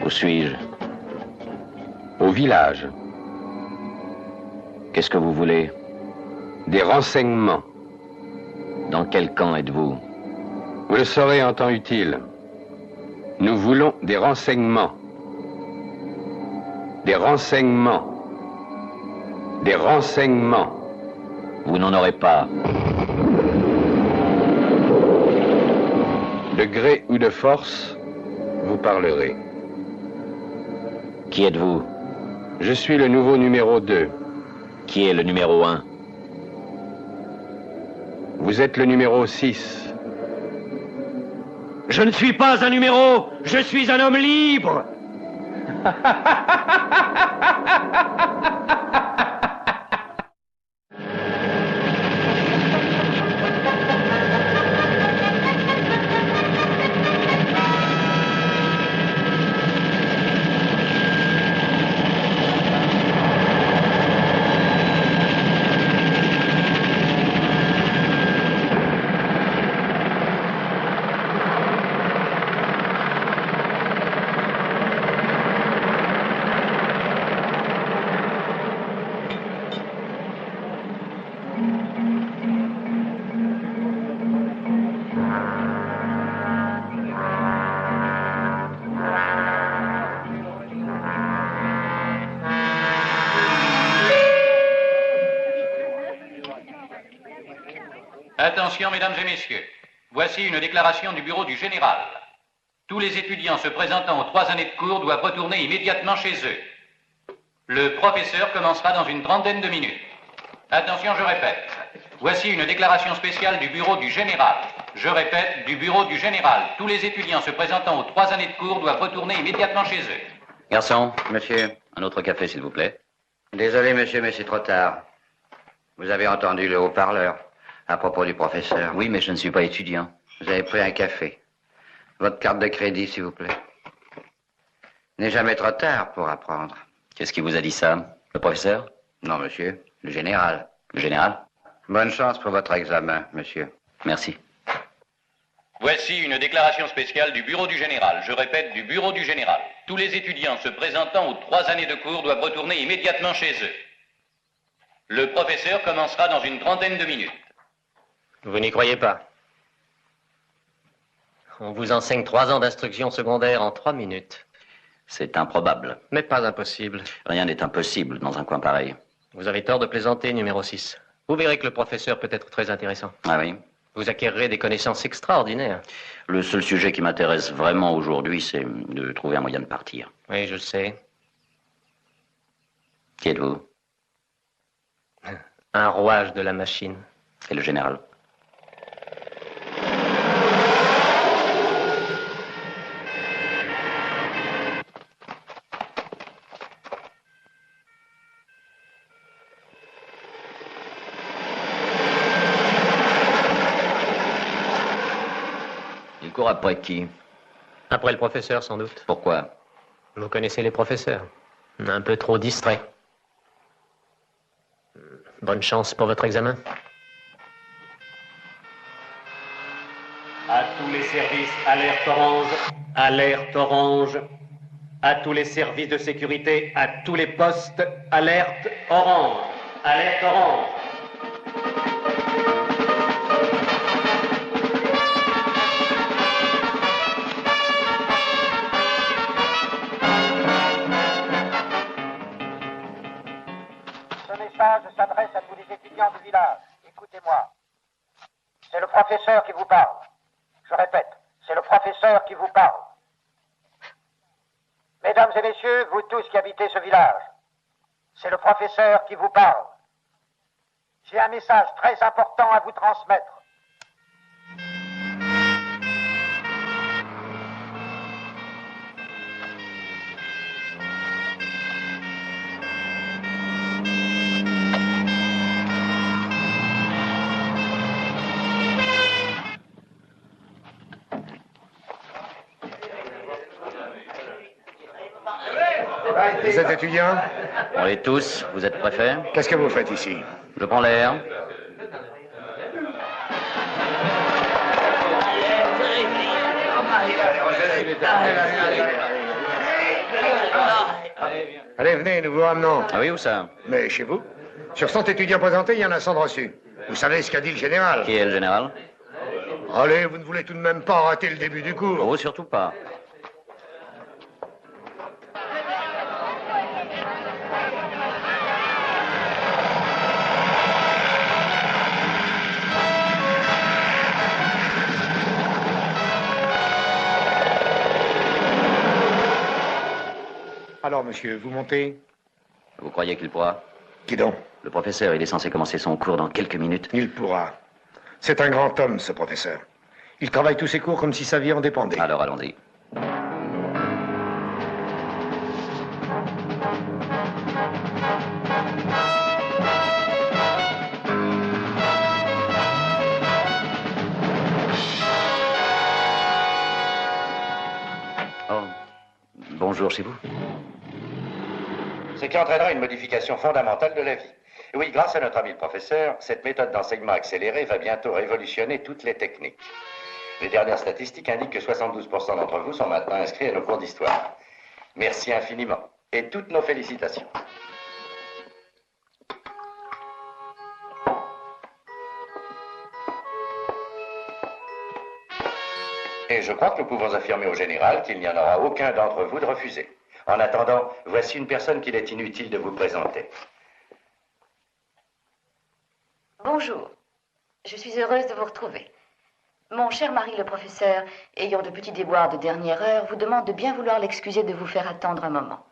Où suis-je? Au village. Qu'est-ce que vous voulez? Des renseignements. Dans quel camp êtes-vous? Vous le saurez en temps utile. Nous voulons des renseignements. Des renseignements. Des renseignements. Vous n'en aurez pas. De gré ou de force, vous parlerez. Qui êtes-vous? Je suis le nouveau numéro 2. Qui est le numéro 1? Vous êtes le numéro 6. Je ne suis pas un numéro, je suis un homme libre. Attention, mesdames et messieurs. Voici une déclaration du bureau du général. Tous les étudiants se présentant aux 3 années de cours doivent retourner immédiatement chez eux. Le professeur commencera dans une trentaine de minutes. Attention, je répète. Voici une déclaration spéciale du bureau du général. Je répète, du bureau du général. Tous les étudiants se présentant aux 3 années de cours doivent retourner immédiatement chez eux. Garçon, Monsieur. un autre café, s'il vous plaît. Désolé, monsieur, mais c'est trop tard. Vous avez entendu le haut-parleur à propos du professeur. Oui, mais je ne suis pas étudiant. Vous avez pris un café. Votre carte de crédit, s'il vous plaît. N'est jamais trop tard pour apprendre. Qu'est-ce qui vous a dit ça? Le professeur? Non, monsieur. Le général. Le général? Bonne chance pour votre examen, monsieur. Merci. Voici une déclaration spéciale du bureau du général. Je répète, du bureau du général. Tous les étudiants se présentant aux 3 années de cours doivent retourner immédiatement chez eux. Le professeur commencera dans une trentaine de minutes. Vous n'y croyez pas. On vous enseigne 3 ans d'instruction secondaire en 3 minutes. C'est improbable. Mais pas impossible. Rien n'est impossible dans un coin pareil. Vous avez tort de plaisanter, numéro 6. Vous verrez que le professeur peut être très intéressant. Ah oui? Vous acquérerez des connaissances extraordinaires. Le seul sujet qui m'intéresse vraiment aujourd'hui, c'est de trouver un moyen de partir. Oui, je sais. Qui êtes-vous? Un rouage de la machine. Et le général? Il court après qui? Après le professeur, sans doute. Pourquoi? Vous connaissez les professeurs. Un peu trop distraits. Bonne chance pour votre examen. À tous les services, alerte orange, alerte orange. À tous les services de sécurité, à tous les postes, alerte orange, alerte orange. Ce message s'adresse à tous les étudiants du village. Écoutez-moi. C'est le professeur qui vous parle. Je répète, c'est le professeur qui vous parle. Mesdames et messieurs, vous tous qui habitez ce village, c'est le professeur qui vous parle. J'ai un message très important à vous transmettre. Vous êtes étudiant? On l'est tous. Vous êtes préfet? Qu'est-ce que vous faites ici? Je prends l'air. Allez, venez, nous vous ramenons. Ah oui, où ça? Mais chez vous? Sur 100 étudiants présentés, il y en a 100 de reçus. Vous savez ce qu'a dit le général? Qui est le général? Allez, vous ne voulez tout de même pas rater le début du cours. Oh, surtout pas. Alors, monsieur, vous montez? Vous croyez qu'il pourra? Qui donc? Le professeur, il est censé commencer son cours dans quelques minutes. Il pourra. C'est un grand homme, ce professeur. Il travaille tous ses cours comme si sa vie en dépendait. Alors, allons-y. Oh, bonjour chez vous. Ce qui entraînera une modification fondamentale de la vie. Oui, grâce à notre ami le professeur, cette méthode d'enseignement accéléré va bientôt révolutionner toutes les techniques. Les dernières statistiques indiquent que 72% d'entre vous sont maintenant inscrits à nos cours d'histoire. Merci infiniment et toutes nos félicitations. Et je crois que nous pouvons affirmer au général qu'il n'y en aura aucun d'entre vous de refusé. En attendant, voici une personne qu'il est inutile de vous présenter. Bonjour. Je suis heureuse de vous retrouver. Mon cher mari le professeur, ayant de petits déboires de dernière heure, vous demande de bien vouloir l'excuser de vous faire attendre un moment.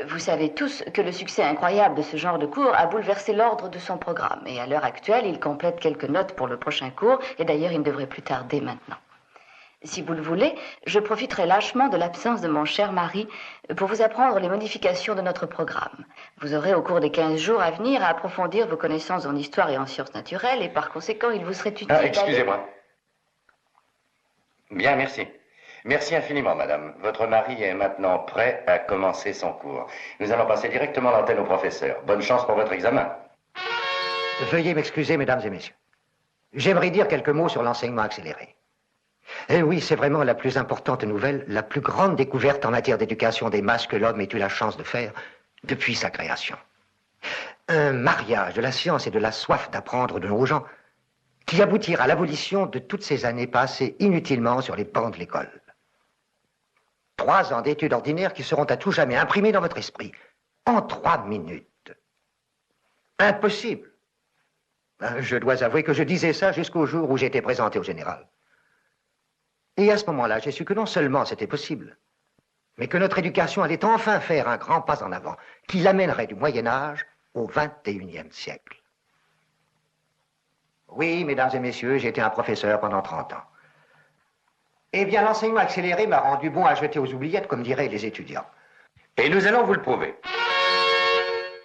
Vous savez tous que le succès incroyable de ce genre de cours a bouleversé l'ordre de son programme. Et à l'heure actuelle, il complète quelques notes pour le prochain cours. Et d'ailleurs, il ne devrait plus tarder maintenant. Si vous le voulez, je profiterai lâchement de l'absence de mon cher mari pour vous apprendre les modifications de notre programme. Vous aurez au cours des 15 jours à venir à approfondir vos connaissances en histoire et en sciences naturelles et par conséquent, il vous serait utile... Excusez-moi. Bien, merci. Merci infiniment, madame. Votre mari est maintenant prêt à commencer son cours. Nous allons passer directement l'antenne au professeur. Bonne chance pour votre examen. Veuillez m'excuser, mesdames et messieurs. J'aimerais dire quelques mots sur l'enseignement accéléré. Eh oui, c'est vraiment la plus importante nouvelle, la plus grande découverte en matière d'éducation des masses que l'homme ait eu la chance de faire depuis sa création. Un mariage de la science et de la soif d'apprendre de nos gens qui aboutira à l'abolition de toutes ces années passées inutilement sur les bancs de l'école. 3 ans d'études ordinaires qui seront à tout jamais imprimés dans votre esprit, en 3 minutes. Impossible. Je dois avouer que je disais ça jusqu'au jour où j'étais présenté au général. Et à ce moment-là, j'ai su que non seulement c'était possible, mais que notre éducation allait enfin faire un grand pas en avant, qui l'amènerait du Moyen-Âge au XXIe siècle. Oui, mesdames et messieurs, j'ai été un professeur pendant 30 ans. Eh bien, l'enseignement accéléré m'a rendu bon à jeter aux oubliettes, comme diraient les étudiants. Et nous allons vous le prouver.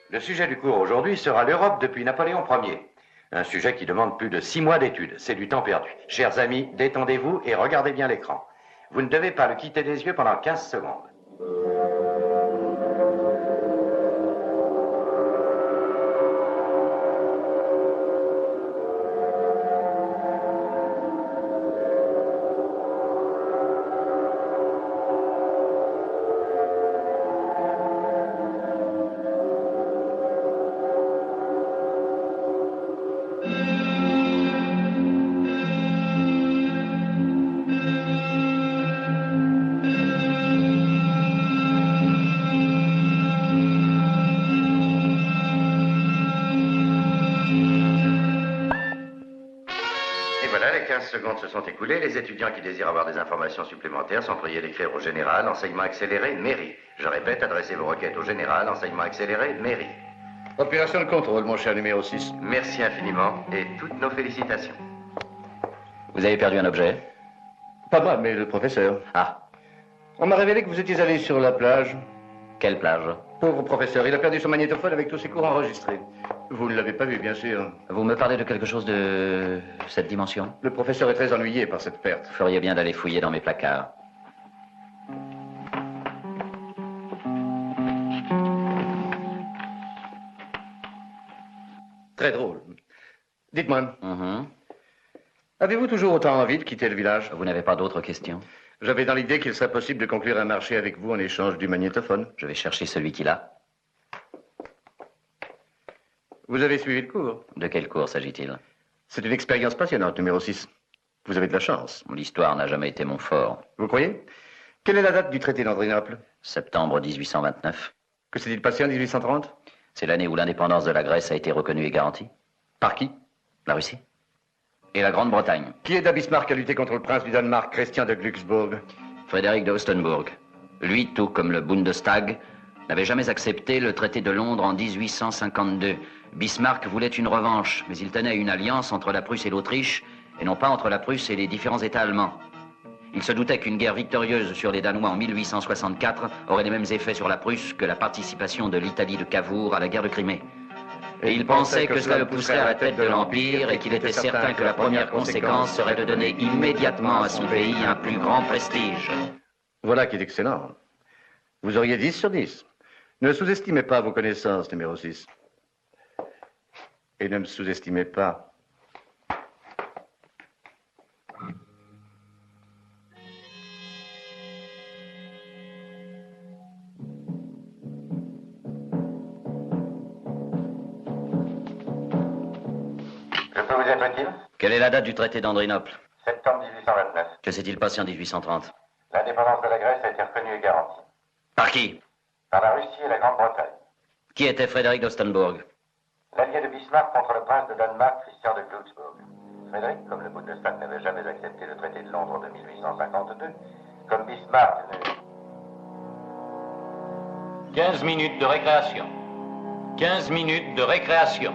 Le sujet du cours aujourd'hui sera l'Europe depuis Napoléon Ier. Un sujet qui demande plus de 6 mois d'études. C'est du temps perdu. Chers amis, détendez-vous et regardez bien l'écran. Vous ne devez pas le quitter des yeux pendant 15 secondes. Et voilà, les 15 secondes se sont écoulées. Les étudiants qui désirent avoir des informations supplémentaires sont priés d'écrire au général, enseignement accéléré, mairie. Je répète, adressez vos requêtes au général, enseignement accéléré, mairie. Opération de contrôle, mon cher numéro 6. Merci infiniment et toutes nos félicitations. Vous avez perdu un objet? Pas moi, mais le professeur. Ah. On m'a révélé que vous étiez allé sur la plage. Quelle plage? Pauvre professeur, il a perdu son magnétophone avec tous ses cours enregistrés. Vous ne l'avez pas vu, bien sûr. Vous me parlez de quelque chose de cette dimension? Le professeur est très ennuyé par cette perte. Vous feriez bien d'aller fouiller dans mes placards. Très drôle. Dites-moi, avez-vous toujours autant envie de quitter le village? Vous n'avez pas d'autres questions? J'avais dans l'idée qu'il serait possible de conclure un marché avec vous en échange du magnétophone. Je vais chercher celui qui l'a. Vous avez suivi le cours? De quel cours s'agit-il? C'est une expérience passionnante, numéro 6. Vous avez de la chance. L'histoire n'a jamais été mon fort. Vous croyez? Quelle est la date du traité d'Andrinople? Septembre 1829. Que s'est-il passé en 1830? C'est l'année où l'indépendance de la Grèce a été reconnue et garantie. Par qui? La Russie. Et la Grande-Bretagne. Qui aida Bismarck à lutter contre le prince du Danemark, Christian de Glucksburg? Frédéric de Hostenbourg. Lui, tout comme le Bundestag, n'avait jamais accepté le traité de Londres en 1852. Bismarck voulait une revanche, mais il tenait à une alliance entre la Prusse et l'Autriche, et non pas entre la Prusse et les différents États allemands. Il se doutait qu'une guerre victorieuse sur les Danois en 1864 aurait les mêmes effets sur la Prusse que la participation de l'Italie de Cavour à la guerre de Crimée. Et il pensait que cela le pousserait à la tête de l'Empire et qu'il était certain que la première conséquence serait de donner immédiatement à son pays un plus grand prestige. Voilà qui est excellent. Vous auriez 10 sur 10. Ne sous-estimez pas vos connaissances, numéro 6. Et ne me sous-estimez pas. Je peux vous être utile? Quelle est la date du traité d'Andrinople? Septembre 1829. Que s'est-il passé en 1830? L'indépendance de la Grèce a été reconnue et garantie. Par qui? Par la Russie et la Grande-Bretagne. Qui était Frédéric d'Hostenbourg? L'allié de Bismarck contre le prince de Danemark, Christian de Glucksburg. Frédéric, comme le Bundestag n'avait jamais accepté le traité de Londres de 1852, comme Bismarck ne... 15 minutes de récréation. 15 minutes de récréation.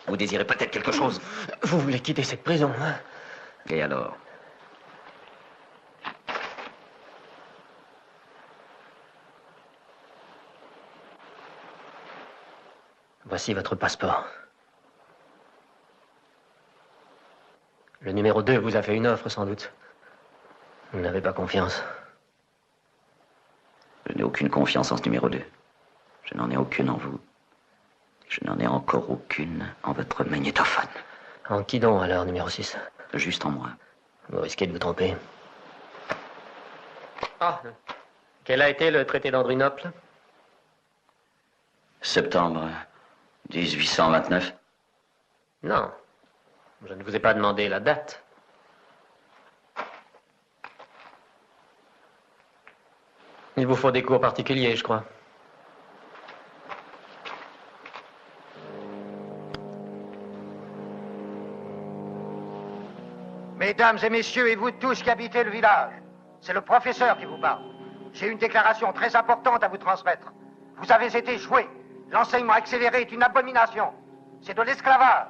Vous désirez peut-être quelque chose? Vous voulez quitter cette prison, hein? Et alors? Voici votre passeport. Le numéro 2 vous a fait une offre, sans doute. Vous n'avez pas confiance. Je n'ai aucune confiance en ce numéro 2. Je n'en ai aucune en vous. Je n'en ai encore aucune en votre magnétophone. En qui donc, alors, numéro 6? Juste en moi. Vous risquez de vous tromper. Ah, quel a été le traité d'Andrinople? Septembre 1829. Non, je ne vous ai pas demandé la date. Il vous faut des cours particuliers, je crois. Mesdames et messieurs, et vous tous qui habitez le village, c'est le professeur qui vous parle. J'ai une déclaration très importante à vous transmettre. Vous avez été joué. L'enseignement accéléré est une abomination. C'est de l'esclavage.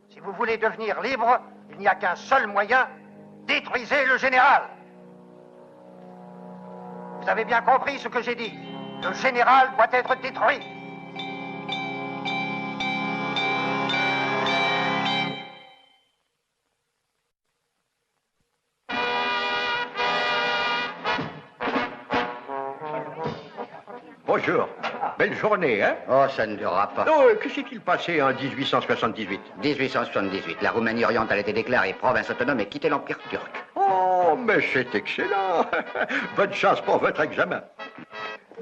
Si vous voulez devenir libre, il n'y a qu'un seul moyen. Détruisez le général. Vous avez bien compris ce que j'ai dit. Le général doit être détruit. Bonjour. Belle journée, hein? Oh, ça ne durera pas. Oh, que s'est-il passé en 1878? 1878, la Roumanie orientale a été déclarée province autonome et quitté l'Empire turc. Oh, mais c'est excellent. Bonne chance pour votre examen.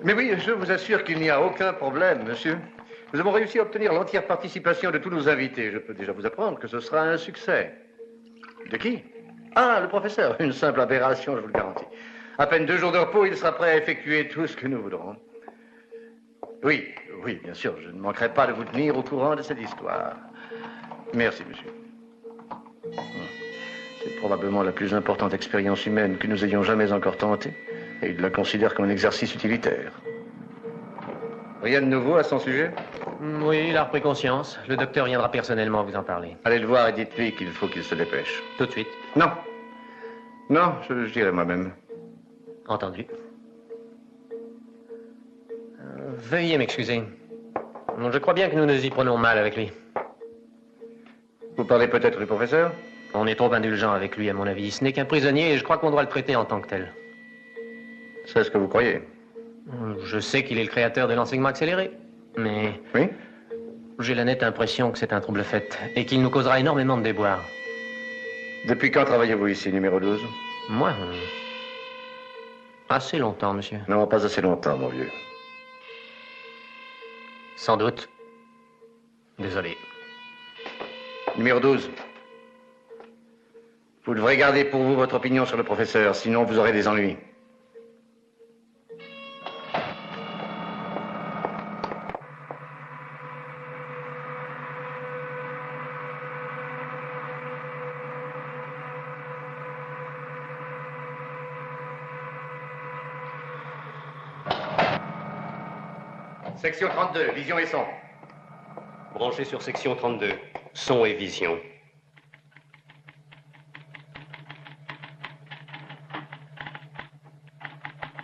Mais oui, je vous assure qu'il n'y a aucun problème, monsieur. Nous avons réussi à obtenir l'entière participation de tous nos invités. Je peux déjà vous apprendre que ce sera un succès. De qui? Ah, le professeur. Une simple aberration, je vous le garantis. À peine 2 jours de repos, il sera prêt à effectuer tout ce que nous voudrons. Oui, oui, bien sûr, je ne manquerai pas de vous tenir au courant de cette histoire. Merci, monsieur. C'est probablement la plus importante expérience humaine que nous ayons jamais encore tentée, et il la considère comme un exercice utilitaire. Rien de nouveau à son sujet? Oui, il a repris conscience. Le docteur viendra personnellement vous en parler. Allez le voir et dites-lui qu'il faut qu'il se dépêche. Tout de suite. Non. Non, je dirai moi-même. Entendu. Veuillez m'excuser. Je crois bien que nous nous y prenons mal avec lui. Vous parlez peut-être du professeur? On est trop indulgent avec lui, à mon avis. Ce n'est qu'un prisonnier et je crois qu'on doit le traiter en tant que tel. C'est ce que vous croyez? Je sais qu'il est le créateur de l'enseignement accéléré, mais... Oui? J'ai la nette impression que c'est un trouble fait et qu'il nous causera énormément de déboires. Depuis quand travaillez-vous ici, numéro 12? Moi? Assez longtemps, monsieur. Non, pas assez longtemps, mon vieux. Sans doute. Désolé. Numéro 12. Vous devrez garder pour vous votre opinion sur le professeur, sinon vous aurez des ennuis. Section 32, vision et son. Branché sur section 32, son et vision.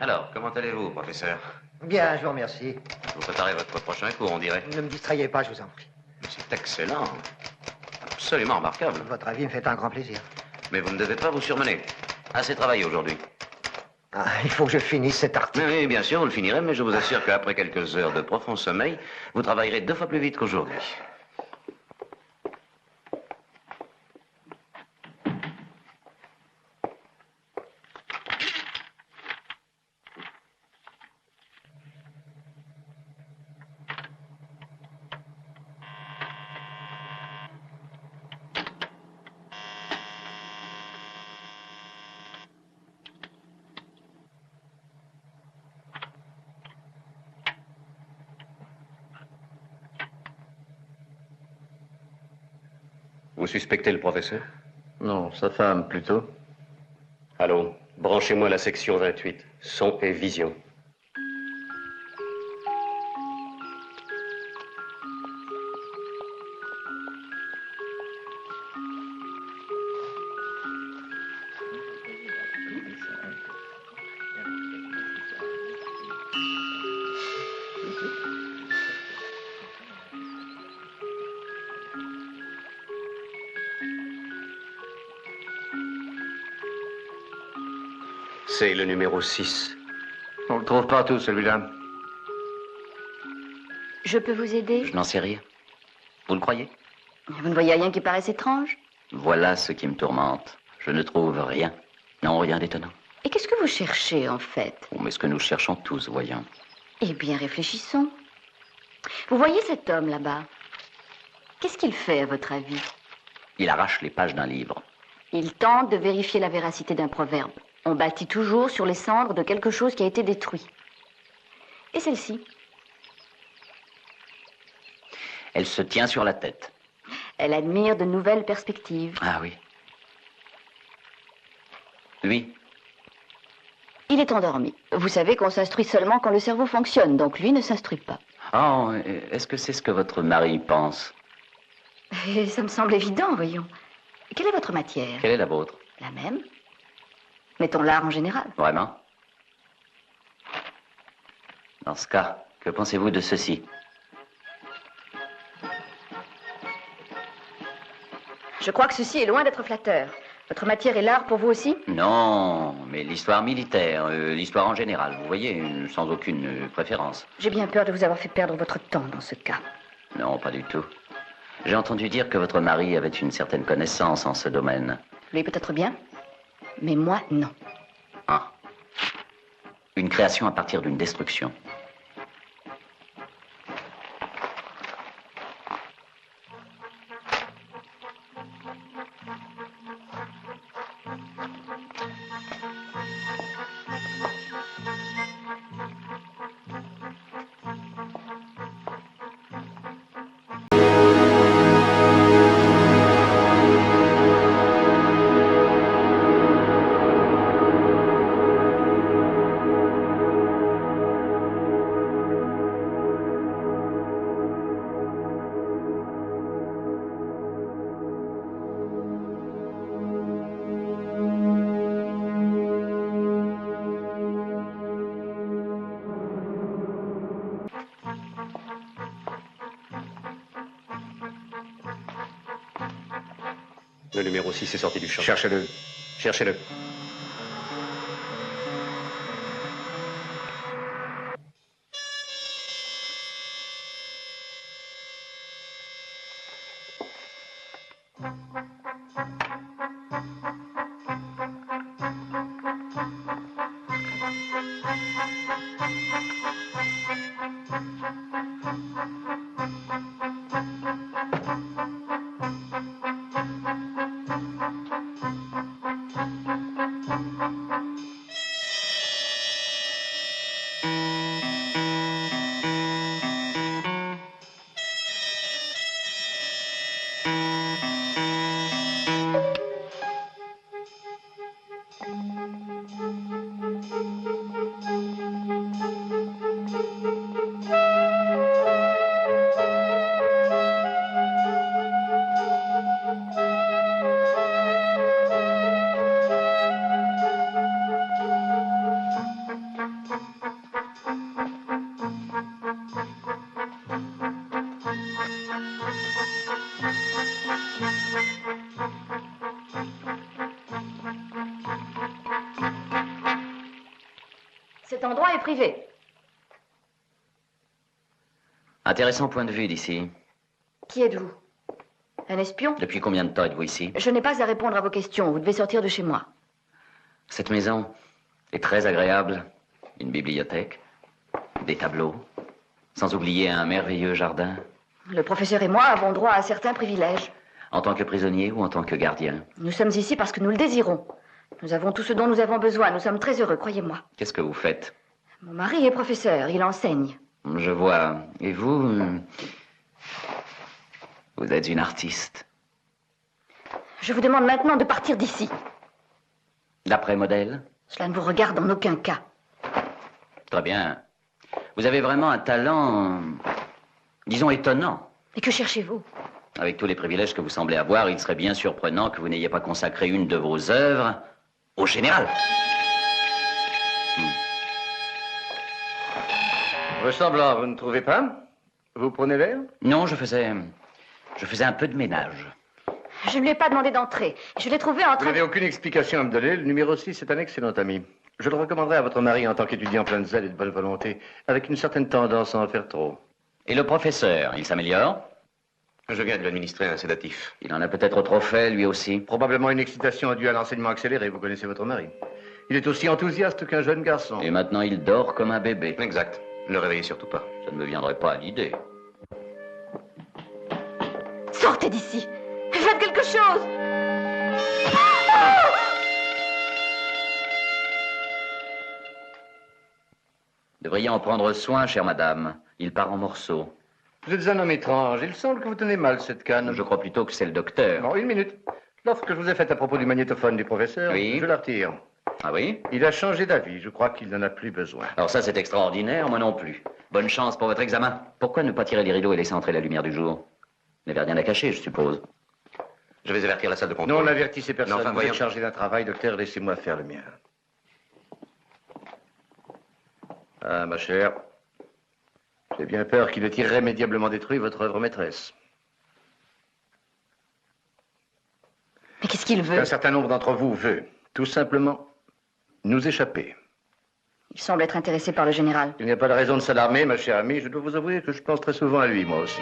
Alors, comment allez-vous, professeur? Bien, je vous remercie. Vous préparez votre prochain cours, on dirait. Ne me distrayez pas, je vous en prie. Mais c'est excellent. Absolument remarquable. Votre avis me fait un grand plaisir. Mais vous ne devez pas vous surmener. Assez travaillé aujourd'hui. Ah, il faut que je finisse cet article. Oui, bien sûr, vous le finirez, mais je vous assure qu'après quelques heures de profond sommeil, vous travaillerez 2 fois plus vite qu'aujourd'hui. Vous suspectez le professeur? Non, sa femme, plutôt. Allons, branchez-moi la section 28, son et vision. C'est le numéro 6. On le trouve partout, celui-là. Je peux vous aider? Je n'en sais rien. Vous le croyez? Vous ne voyez rien qui paraisse étrange? Voilà ce qui me tourmente. Je ne trouve rien. Non, rien d'étonnant. Et qu'est-ce que vous cherchez, en fait? Oh, mais ce que nous cherchons tous, voyons. Eh bien, réfléchissons. Vous voyez cet homme là-bas? Qu'est-ce qu'il fait, à votre avis? Il arrache les pages d'un livre. Il tente de vérifier la véracité d'un proverbe. On bâtit toujours sur les cendres de quelque chose qui a été détruit. Et celle-ci? Elle se tient sur la tête. Elle admire de nouvelles perspectives. Ah oui. Lui, Il est endormi. Vous savez qu'on s'instruit seulement quand le cerveau fonctionne, donc lui ne s'instruit pas. Oh, est-ce que c'est ce que votre mari pense? Et ça me semble évident, voyons. Quelle est votre matière? Quelle est la vôtre? La même. Mettons l'art en général. Vraiment? Dans ce cas, que pensez-vous de ceci? Je crois que ceci est loin d'être flatteur. Votre matière est l'art pour vous aussi? Non, mais l'histoire militaire, l'histoire en général, vous voyez, sans aucune préférence. J'ai bien peur de vous avoir fait perdre votre temps dans ce cas. Non, pas du tout. J'ai entendu dire que votre mari avait une certaine connaissance en ce domaine. Lui peut-être bien, mais moi non. Ah. Une création à partir d'une destruction. Le numéro 6 est sorti du champ. Cherchez-le. Cherchez-le. Cet endroit est privé. Intéressant point de vue d'ici. Qui êtes-vous? Un espion? Depuis combien de temps êtes-vous ici? Je n'ai pas à répondre à vos questions. Vous devez sortir de chez moi. Cette maison est très agréable. Une bibliothèque, des tableaux, sans oublier un merveilleux jardin. Le professeur et moi avons droit à certains privilèges. En tant que prisonnier ou en tant que gardien? Nous sommes ici parce que nous le désirons. Nous avons tout ce dont nous avons besoin. Nous sommes très heureux, croyez-moi. Qu'est-ce que vous faites? Mon mari est professeur. Il enseigne. Je vois. Et vous? Vous êtes une artiste. Je vous demande maintenant de partir d'ici. D'après modèle? Cela ne vous regarde en aucun cas. Très bien. Vous avez vraiment un talent, disons, étonnant. Et que cherchez-vous? Avec tous les privilèges que vous semblez avoir, il serait bien surprenant que vous n'ayez pas consacré une de vos œuvres au général. Ressemblant, vous ne trouvez pas? Vous prenez l'air? Non, je faisais un peu de ménage. Je ne lui ai pas demandé d'entrer. Je l'ai trouvé en Vous train n'avez aucune explication à me donner. Le numéro 6 est un excellent ami. Je le recommanderais à votre mari en tant qu'étudiant plein de zèle et de bonne volonté, avec une certaine tendance à en faire trop. Et le professeur, il s'améliore? Je viens de lui administrer un sédatif. Il en a peut-être trop fait, lui aussi. Probablement une excitation due à l'enseignement accéléré. Vous connaissez votre mari. Il est aussi enthousiaste qu'un jeune garçon. Et maintenant, il dort comme un bébé. Exact. Ne le réveillez surtout pas. Ça ne me viendrait pas à l'idée. Sortez d'ici. Faites quelque chose. Devriez en prendre soin, chère madame. Il part en morceaux. Vous êtes un homme étrange. Il semble que vous tenez mal cette canne. Je crois plutôt que c'est le docteur. Non, une minute. L'offre que je vous ai faite à propos du magnétophone du professeur, Oui. je la retire. Ah oui? Il a changé d'avis. Je crois qu'il n'en a plus besoin. Alors ça, c'est extraordinaire, moi non plus. Bonne chance pour votre examen. Pourquoi ne pas tirer les rideaux et laisser entrer la lumière du jour? Vous n'avez rien à cacher, je suppose. Je vais avertir la salle de contrôle. Non, n'avertissez personne. Non, enfin, Vous êtes voyons. chargé d'un travail, docteur. Laissez-moi faire le mien. Ah, ma chère. J'ai bien peur qu'il ait irrémédiablement détruit votre œuvre maîtresse. Mais qu'est-ce qu'il veut? Un certain nombre d'entre vous veut, tout simplement, nous échapper. Il semble être intéressé par le général. Il n'y a pas de raison de s'alarmer, ma chère amie. Je dois vous avouer que je pense très souvent à lui, moi aussi.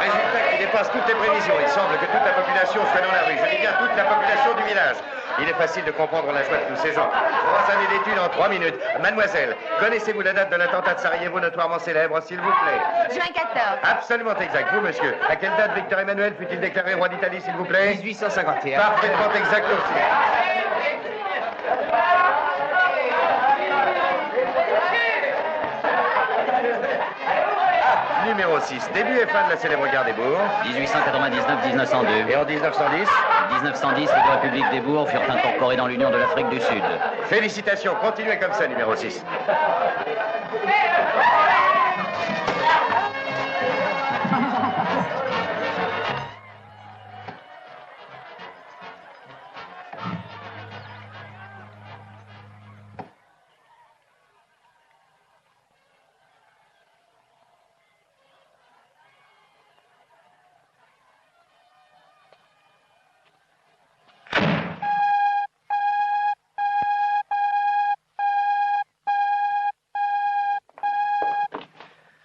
Résultat qui dépasse toutes les prévisions. Il semble que toute la population soit dans la rue. Je dis bien toute la population du village. Il est facile de comprendre la joie de tous ces gens. 3 années d'études en 3 minutes. Mademoiselle, connaissez-vous la date de l'attentat de Sarajevo notoirement célèbre, s'il vous plaît? Juin 14. Absolument exact. Vous, monsieur, à quelle date Victor Emmanuel fut-il déclaré roi d'Italie, s'il vous plaît? 1851. Parfaitement exact aussi. Numéro 6, début et fin de la célèbre guerre des Bourgs. 1899-1902. Et en 1910, 1910, les deux républiques des bourgs furent incorporées dans l'Union de l'Afrique du Sud. félicitations, continuez comme ça, numéro 6.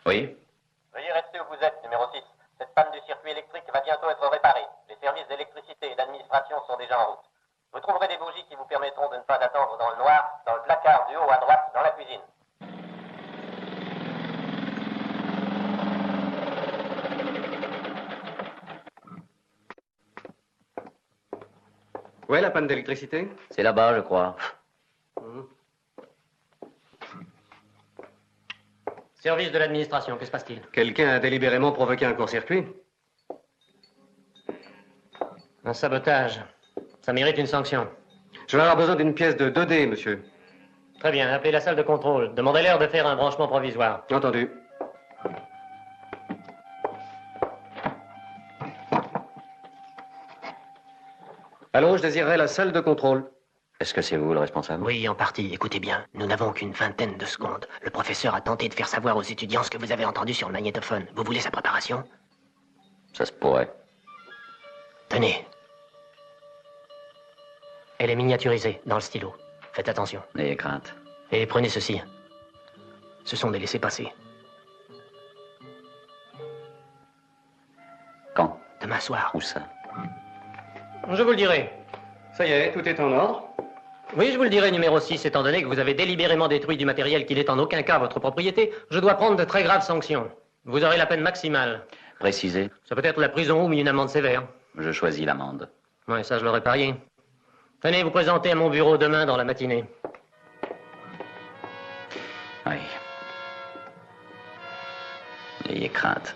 Oui? Veuillez rester où vous êtes, numéro 6. Cette panne du circuit électrique va bientôt être réparée. Les services d'électricité et d'administration sont déjà en route. Vous trouverez des bougies qui vous permettront de ne pas attendre dans le noir, dans le placard du haut à droite, dans la cuisine. Où est la panne d'électricité? C'est là-bas, je crois. Service de l'administration, que se passe-t-il? Quelqu'un a délibérément provoqué un court-circuit. Un sabotage. Ça mérite une sanction. Je vais avoir besoin d'une pièce de 2D, monsieur. Très bien, appelez la salle de contrôle. Demandez-leur de faire un branchement provisoire. Entendu. Allô, je désirerais la salle de contrôle. Est-ce que c'est vous le responsable? Oui, en partie. Écoutez bien, nous n'avons qu'une vingtaine de secondes. Le professeur a tenté de faire savoir aux étudiants ce que vous avez entendu sur le magnétophone. Vous voulez sa préparation? Ça se pourrait. Tenez. Elle est miniaturisée dans le stylo. Faites attention. N'ayez crainte. Et prenez ceci. Ce sont des laissez-passer. Quand? Demain soir. Où ça? Je vous le dirai. Ça y est, tout est en ordre. Oui, je vous le dirai, numéro 6, étant donné que vous avez délibérément détruit du matériel qui n'est en aucun cas votre propriété, je dois prendre de très graves sanctions. Vous aurez la peine maximale. Précisez. Ça peut être la prison ou une amende sévère. Je choisis l'amende. Oui, ça, je l'aurais parié. Venez vous présenter à mon bureau demain dans la matinée. Oui. N'ayez crainte.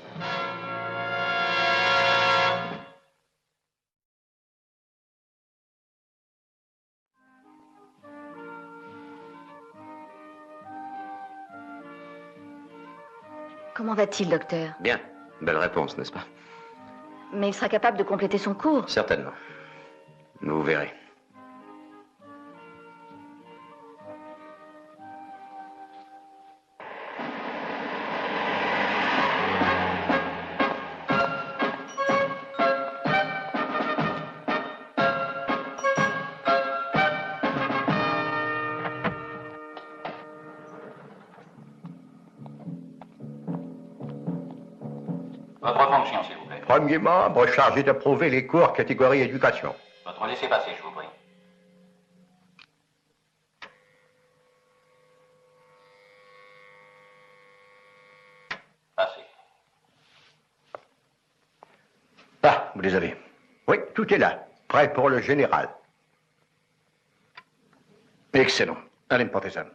Comment va-t-il, docteur? Bien. Belle réponse, n'est-ce pas? Mais il sera capable de compléter son cours. Certainement. Vous verrez. Votre fonction, s'il vous plaît. Premier membre chargé d'approuver les cours catégorie éducation. Votre laissez-passer, je vous prie. Passez. Ah, vous les avez. Oui, tout est là. Prêt pour le général. Excellent. Allez me porter ça.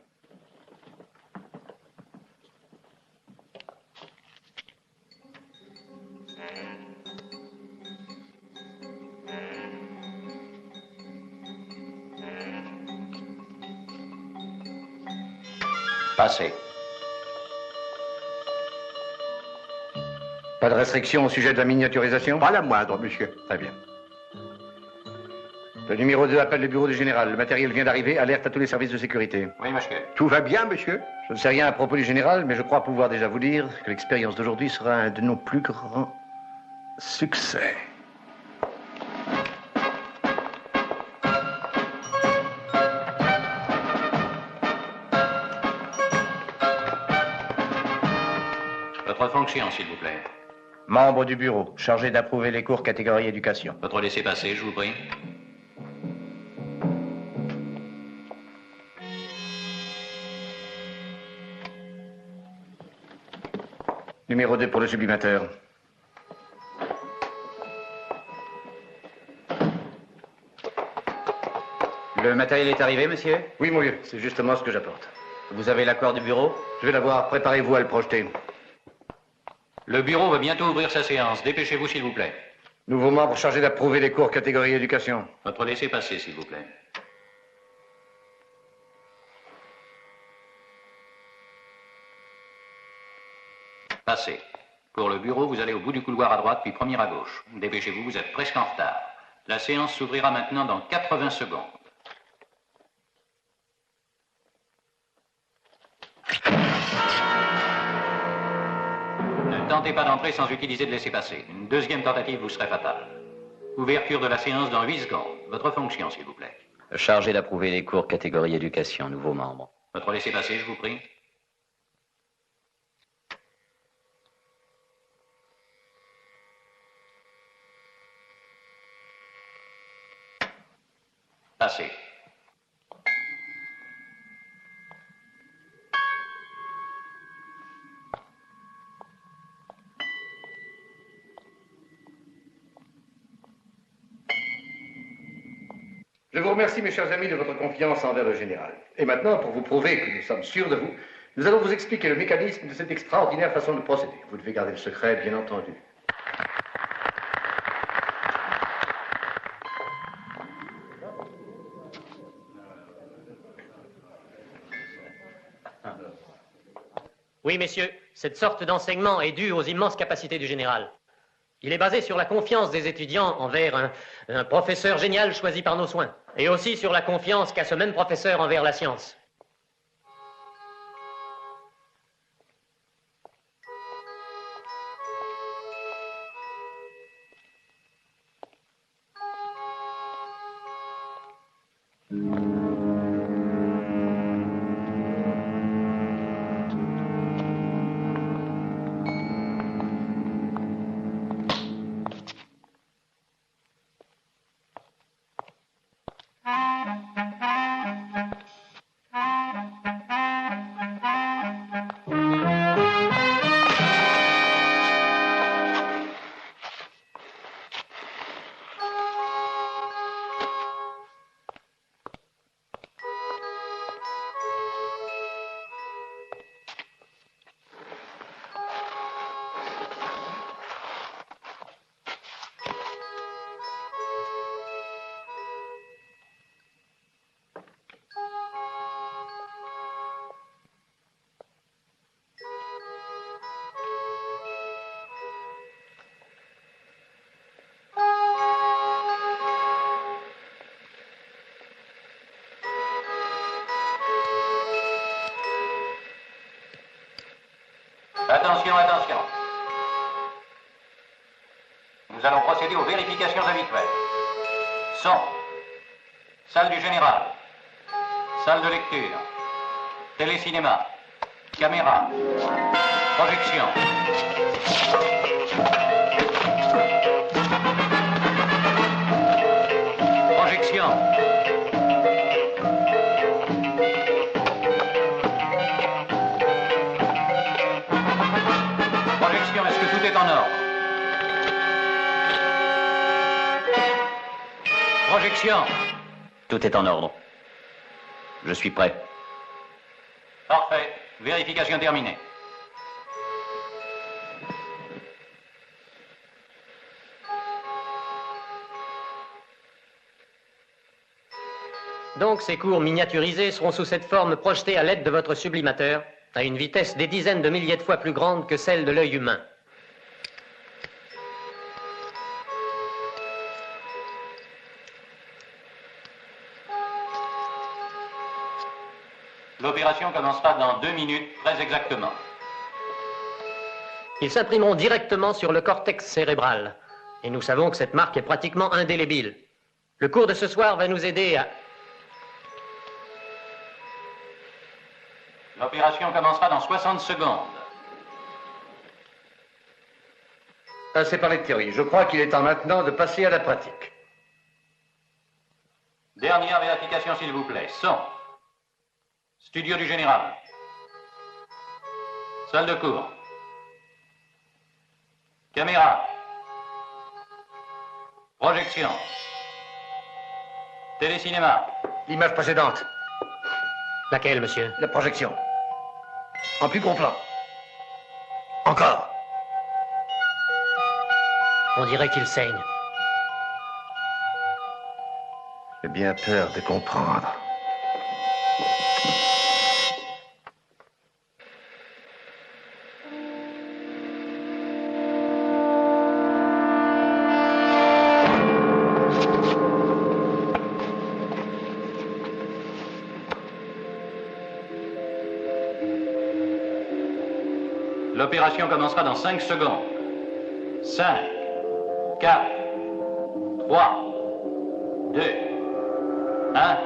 Passez. Pas de restriction au sujet de la miniaturisation? Pas la moindre, monsieur. Très bien. Le numéro 2 appelle le bureau du général. Le matériel vient d'arriver. Alerte à tous les services de sécurité. Oui, monsieur. Tout va bien, monsieur? Je ne sais rien à propos du général, mais je crois pouvoir déjà vous dire que l'expérience d'aujourd'hui sera un de nos plus grands succès. Votre fonction, s'il vous plaît. Membre du bureau, chargé d'approuver les cours catégorie éducation. Votre laissez-passer, je vous prie. Numéro 2 pour le sublimateur. Le matériel est arrivé, monsieur? Oui, mon vieux, c'est justement ce que j'apporte. Vous avez l'accord du bureau? Je vais l'avoir. Préparez-vous à le projeter. Le bureau va bientôt ouvrir sa séance. Dépêchez-vous, s'il vous plaît. Nouveau membre chargé d'approuver les cours catégorie éducation. Votre laissez-passer, s'il vous plaît. Passez. Pour le bureau, vous allez au bout du couloir à droite, puis premier à gauche. Dépêchez-vous, vous êtes presque en retard. La séance s'ouvrira maintenant dans 80 secondes. Ne tentez pas d'entrer sans utiliser de laissez-passer. Une deuxième tentative vous serait fatale. Ouverture de la séance dans 8 secondes. Votre fonction, s'il vous plaît. Chargé d'approuver les cours catégorie éducation, nouveau membre. Votre laissez-passer, je vous prie. Passez. Je vous remercie, mes chers amis, de votre confiance envers le général. Et maintenant, pour vous prouver que nous sommes sûrs de vous, nous allons vous expliquer le mécanisme de cette extraordinaire façon de procéder. Vous devez garder le secret, bien entendu. Oui, messieurs, cette sorte d'enseignement est due aux immenses capacités du général. Il est basé sur la confiance des étudiants envers un professeur génial choisi par nos soins, et aussi sur la confiance qu'a ce même professeur envers la science. Attention, attention. Nous allons procéder aux vérifications habituelles. Son. Salle du général. Salle de lecture. Télécinéma. Caméra. Projection. Projection. Projection, est-ce que tout est en ordre? Projection. Tout est en ordre. Je suis prêt. Parfait. Vérification terminée. Donc ces cours miniaturisés seront sous cette forme projetés à l'aide de votre sublimateur, à une vitesse des dizaines de milliers de fois plus grande que celle de l'œil humain. L'opération commencera dans 2 minutes, très exactement. Ils s'imprimeront directement sur le cortex cérébral. Et nous savons que cette marque est pratiquement indélébile. Le cours de ce soir va nous aider à... L'opération commencera dans 60 secondes. Assez parlé de théorie. Je crois qu'il est temps maintenant de passer à la pratique. Dernière vérification, s'il vous plaît. Son. Studio du général. Salle de cours. Caméra. Projection. Télécinéma. L'image précédente. Laquelle, monsieur? La projection. En plus gros plan. Encore. On dirait qu'il saigne. J'ai bien peur de comprendre. L'opération commencera dans 5 secondes. 5, 4, 3, 2, 1.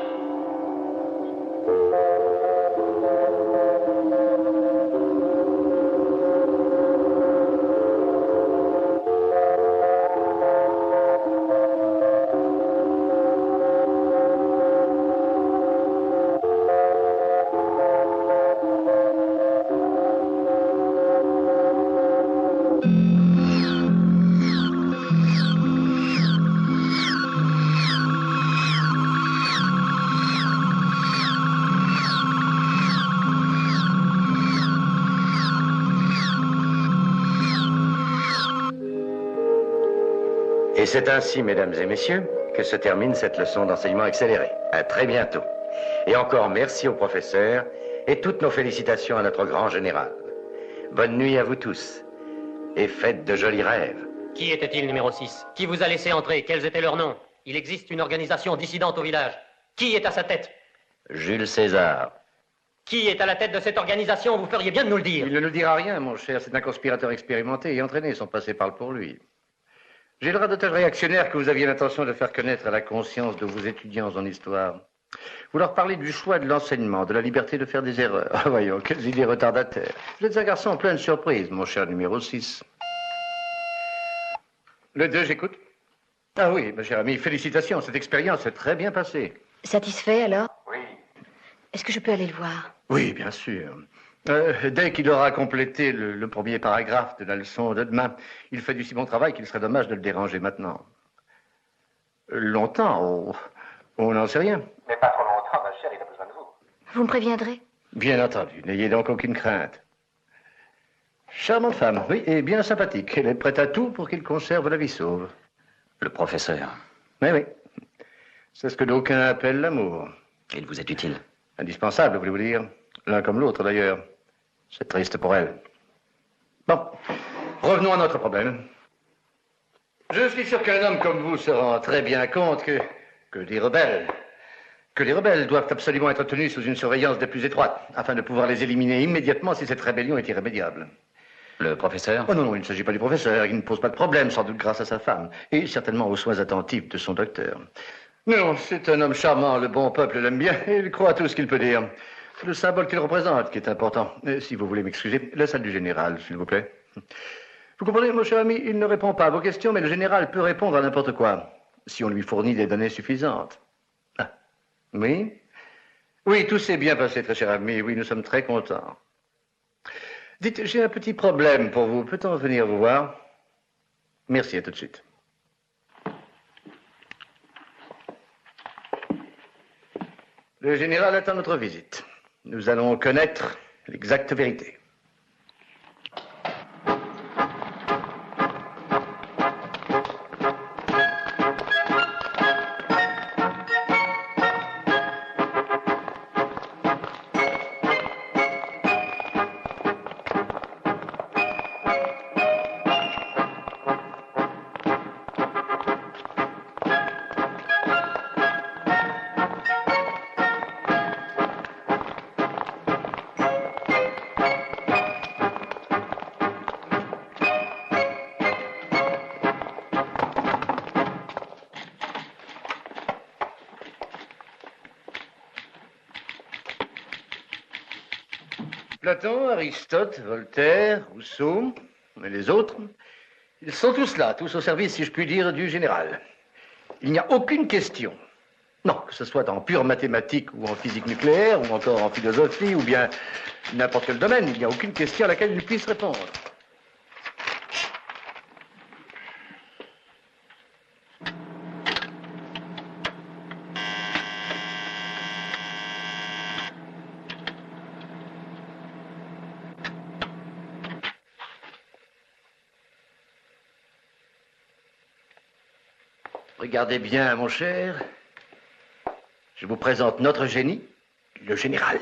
Et c'est ainsi, mesdames et messieurs, que se termine cette leçon d'enseignement accéléré. À très bientôt. Et encore merci au professeur et toutes nos félicitations à notre grand général. Bonne nuit à vous tous et faites de jolis rêves. Qui était-il, numéro 6? Qui vous a laissé entrer? Quels étaient leurs noms? Il existe une organisation dissidente au village. Qui est à sa tête? Jules César. Qui est à la tête de cette organisation? Vous feriez bien de nous le dire. Il ne nous dira rien, mon cher. C'est un conspirateur expérimenté et entraîné. Son passé parle pour lui. J'ai le radotage réactionnaire que vous aviez l'intention de faire connaître à la conscience de vos étudiants en histoire. Vous leur parlez du choix de l'enseignement, de la liberté de faire des erreurs. Ah, voyons, quelles idées retardataires. Vous êtes un garçon plein de surprises, mon cher numéro 6. Le 2, j'écoute. Ah oui, ma chère amie, félicitations. Cette expérience s'est très bien passée. Satisfait alors? Oui. Est-ce que je peux aller le voir? Oui, bien sûr. Dès qu'il aura complété le premier paragraphe de la leçon de demain, il fait du si bon travail qu'il serait dommage de le déranger maintenant. Longtemps, on n'en sait rien. Mais pas trop longtemps, ma chère, il a besoin de vous. Vous me préviendrez? Bien entendu, n'ayez donc aucune crainte. Charmante femme, oui, et bien sympathique. Elle est prête à tout pour qu'il conserve la vie sauve. Le professeur. Oui, oui. C'est ce que d'aucuns appellent l'amour. Il vous est utile. Indispensable, voulez-vous dire? L'un comme l'autre, d'ailleurs. C'est triste pour elle. Bon, revenons à notre problème. Je suis sûr qu'un homme comme vous se rend très bien compte que les rebelles doivent absolument être tenus sous une surveillance des plus étroites, afin de pouvoir les éliminer immédiatement si cette rébellion est irrémédiable. Le professeur? Oh non, il ne s'agit pas du professeur. Il ne pose pas de problème, sans doute grâce à sa femme, et certainement aux soins attentifs de son docteur. Non, c'est un homme charmant, le bon peuple l'aime bien, et il croit à tout ce qu'il peut dire. C'est le symbole qu'il représente qui est important. Si vous voulez m'excuser, la salle du général, s'il vous plaît. Vous comprenez, mon cher ami, il ne répond pas à vos questions, mais le général peut répondre à n'importe quoi, si on lui fournit des données suffisantes. Ah, oui? Oui, tout s'est bien passé, très cher ami. Oui, nous sommes très contents. Dites, j'ai un petit problème pour vous. Peut-on venir vous voir? Merci, à tout de suite. Le général attend notre visite. Nous allons connaître l'exacte vérité. Platon, Aristote, Voltaire, Rousseau, et les autres, ils sont tous là, tous au service, si je puis dire, du général. Il n'y a aucune question, non, que ce soit en pure mathématiques ou en physique nucléaire, ou encore en philosophie, ou bien n'importe quel domaine, il n'y a aucune question à laquelle il puisse répondre. Regardez bien, mon cher. Je vous présente notre génie, le général.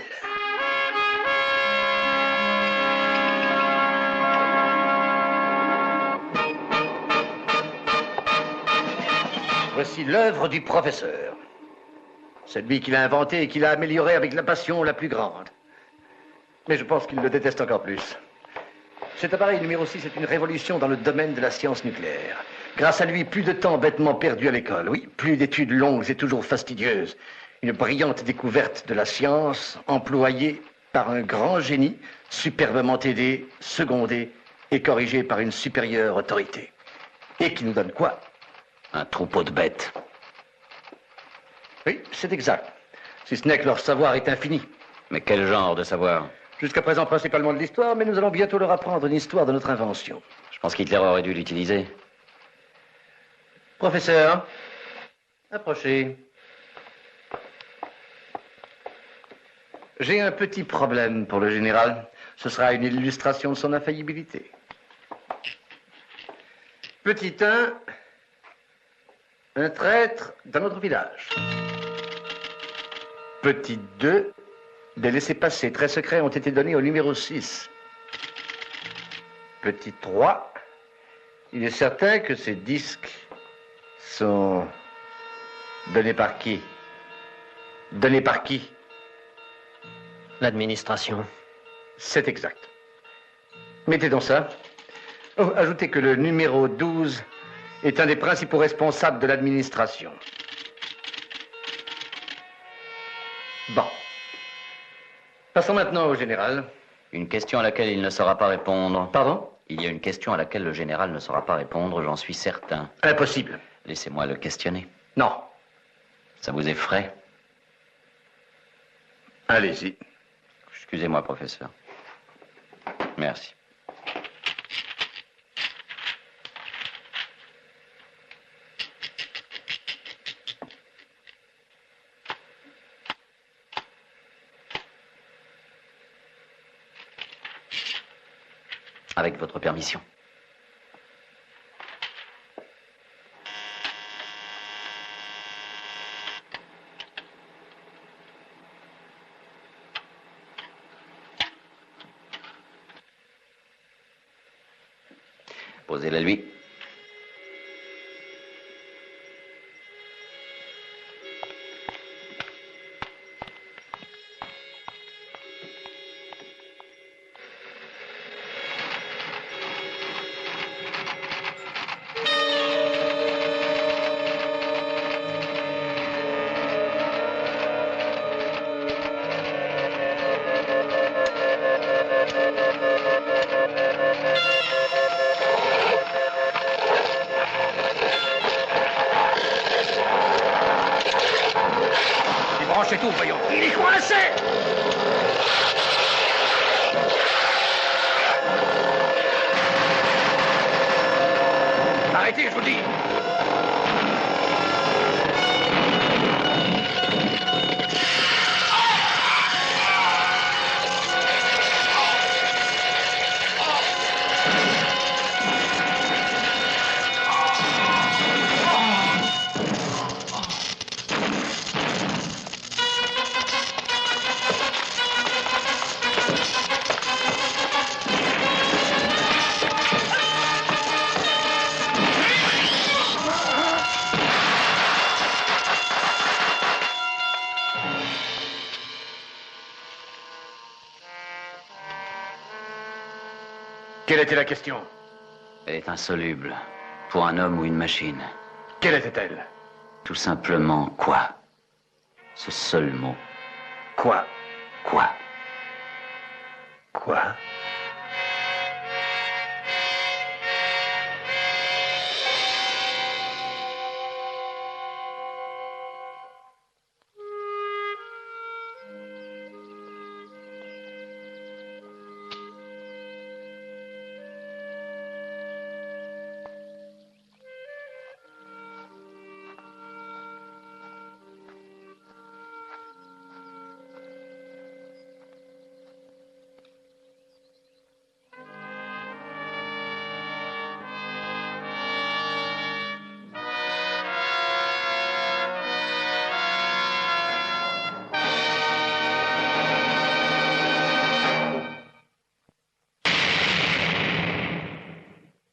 Voici l'œuvre du professeur. C'est lui qui l'a inventé et qui l'a amélioré avec la passion la plus grande. Mais je pense qu'il le déteste encore plus. Cet appareil numéro 6 est une révolution dans le domaine de la science nucléaire. Grâce à lui, plus de temps bêtement perdu à l'école, oui, plus d'études longues et toujours fastidieuses. Une brillante découverte de la science, employée par un grand génie, superbement aidé, secondé et corrigé par une supérieure autorité. Et qui nous donne quoi? Un troupeau de bêtes. Oui, c'est exact. Si ce n'est que leur savoir est infini. Mais quel genre de savoir? Jusqu'à présent, principalement de l'histoire, mais nous allons bientôt leur apprendre une histoire de notre invention. Je pense qu'Hitler aurait dû l'utiliser. Professeur, approchez. J'ai un petit problème pour le général. Ce sera une illustration de son infaillibilité. Petit 1, un traître dans notre village. Petit 2, des laissez-passer très secrets ont été donnés au numéro 6. Petit 3, il est certain que ces disques sont donnés par qui? Donnés par qui? L'administration. C'est exact. Mettez donc ça. Oh, ajoutez que le numéro 12 est un des principaux responsables de l'administration. Bon. Passons maintenant au général. Une question à laquelle il ne saura pas répondre. Pardon? Il y a une question à laquelle le général ne saura pas répondre, j'en suis certain. Impossible. Laissez-moi le questionner. Non. Ça vous effraie? Allez-y. Excusez-moi, professeur. Merci. Avec votre permission. Posez-la lui. Débranchez tout, voyons. Il est coincé! Arrêtez, je vous dis! Quelle était la question? Elle est insoluble. Pour un homme ou une machine. Quelle était-elle? Tout simplement, quoi? Ce seul mot. Quoi? Quoi? Quoi?